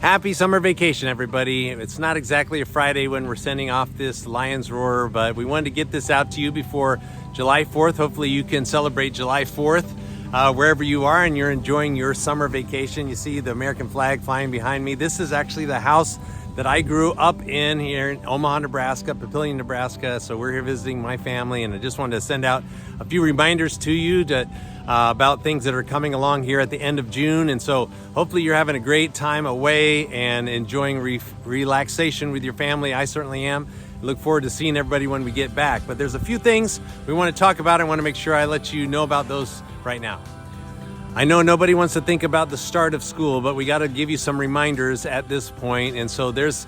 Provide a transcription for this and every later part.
Happy summer vacation, everybody. It's not exactly a Friday when we're sending off this Lions Roar, but we wanted to get this out to you before July 4th. Hopefully you can celebrate July 4th wherever you are and you're enjoying your summer vacation. You see the American flag flying behind me. This is actually the house that I grew up in here in Omaha, Nebraska, Papillion, Nebraska. So we're here visiting my family, and I just wanted to send out a few reminders to you about things that are coming along here at the end of June. And so hopefully you're having a great time away and enjoying relaxation with your family. I certainly am. Look forward to seeing everybody when we get back. But there's a few things we want to talk about. I want to make sure I let you know about those right now. I know nobody wants to think about the start of school, but we got to give you some reminders at this point. And so there's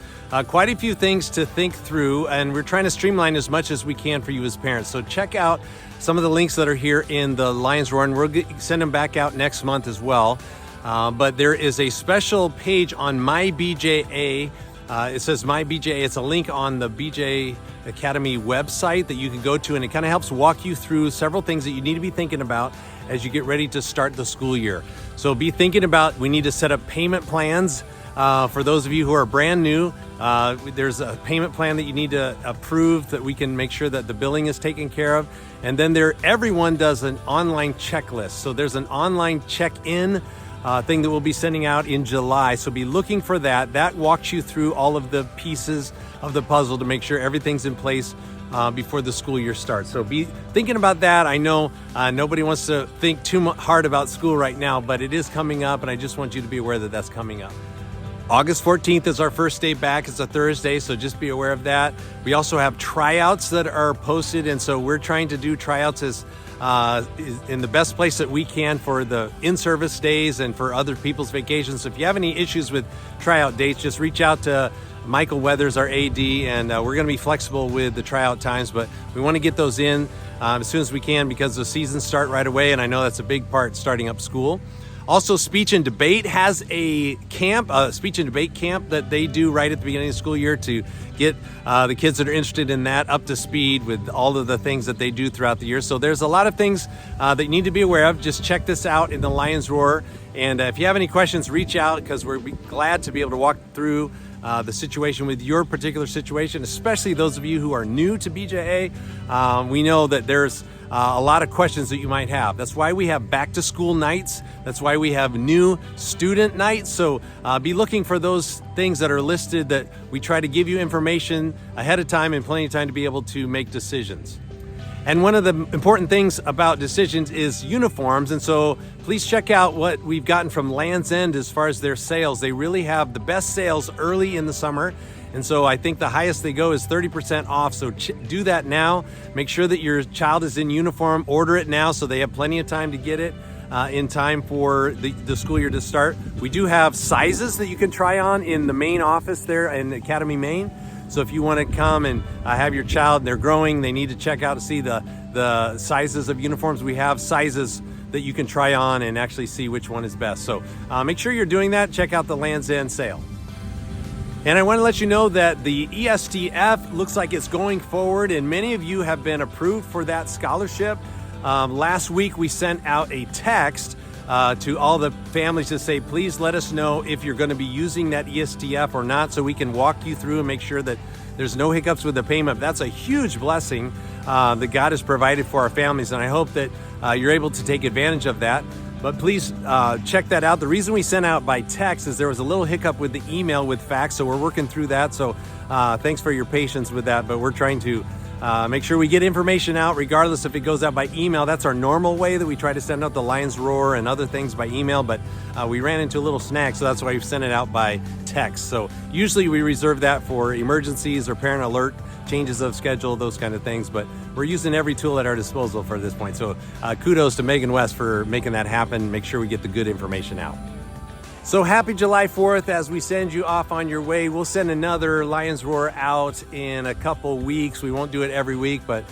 quite a few things to think through, and we're trying to streamline as much as we can for you as parents. So check out some of the links that are here in the Lions Roar, and we'll send them back out next month as well. But there is a special page on My BJA. It says My BJA. It's a link on the BJ Academy website that you can go to, and it kind of helps walk you through several things that you need to be thinking about as you get ready to start the school year. So be thinking about, we need to set up payment plans. For those of you who are brand new, there's a payment plan that you need to approve that we can make sure that the billing is taken care of. And then everyone does an online checklist. So there's an online check-in thing that we'll be sending out in July. So be looking for that. That walks you through all of the pieces of the puzzle to make sure everything's in place before the school year starts. So be thinking about that. I know nobody wants to think too hard about school right now, but it is coming up, and I just want you to be aware that that's coming up. August 14th is our first day back. It's a Thursday, so just be aware of that. We also have tryouts that are posted, and so we're trying to do tryouts as in the best place that we can for the in-service days and for other people's vacations. So if you have any issues with tryout dates, just reach out to Michael Weathers, our AD, and we're going to be flexible with the tryout times, but we want to get those in as soon as we can because the seasons start right away, and I know that's a big part starting up school. Also, Speech and Debate has a speech and debate camp that they do right at the beginning of the school year to get the kids that are interested in that up to speed with all of the things that they do throughout the year. So there's a lot of things that you need to be aware of. Just check this out in the Lions Roar. And if you have any questions, reach out because we're glad to be able to walk through the situation with your particular situation, especially those of you who are new to BJA. We know that there's a lot of questions that you might have. That's why we have back to school nights. That's why we have new student nights. So be looking for those things that are listed, that we try to give you information ahead of time and plenty of time to be able to make decisions. And one of the important things about decisions is uniforms. And so please check out what we've gotten from Land's End as far as their sales. They really have the best sales early in the summer. And so I think the highest they go is 30% off. So do that now. Make sure that your child is in uniform. Order it now so they have plenty of time to get it in time for the school year to start. We do have sizes that you can try on in the main office there in Academy Main. So if you want to come and have your child and they're growing, they need to check out to see the sizes of uniforms. We have sizes that you can try on and actually see which one is best. So make sure you're doing that. Check out the Land's End sale. And I want to let you know that the ESTF looks like it's going forward, and many of you have been approved for that scholarship. Last week we sent out a text to all the families to say, please let us know if you're going to be using that ESTF or not, so we can walk you through and make sure that there's no hiccups with the payment. That's a huge blessing that God has provided for our families, and I hope that you're able to take advantage of that. But please check that out. The reason we sent out by text is there was a little hiccup with the email with fax, so we're working through that. So thanks for your patience with that, but we're trying to make sure we get information out regardless if it goes out by email. That's our normal way that we try to send out the Lions Roar and other things by email, but we ran into a little snag, so that's why we've sent it out by text. So usually we reserve that for emergencies or parent alert, changes of schedule, those kind of things, but we're using every tool at our disposal for this point. So kudos to Megan West for making that happen. Make sure we get the good information out. So happy July 4th as we send you off on your way. We'll send another Lions Roar out in a couple weeks. We won't do it every week, but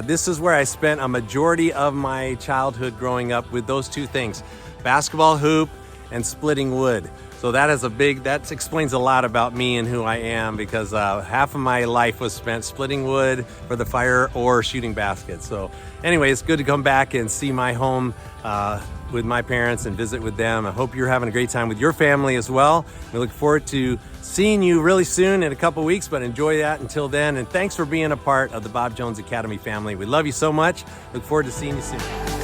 this is where I spent a majority of my childhood growing up with those two things, basketball hoop and splitting wood. So that explains a lot about me and who I am, because half of my life was spent splitting wood for the fire or shooting baskets. So anyway, it's good to come back and see my home with my parents and visit with them. I hope you're having a great time with your family as well. We look forward to seeing you really soon in a couple weeks, but enjoy that until then. And thanks for being a part of the Bob Jones Academy family. We love you so much. Look forward to seeing you soon.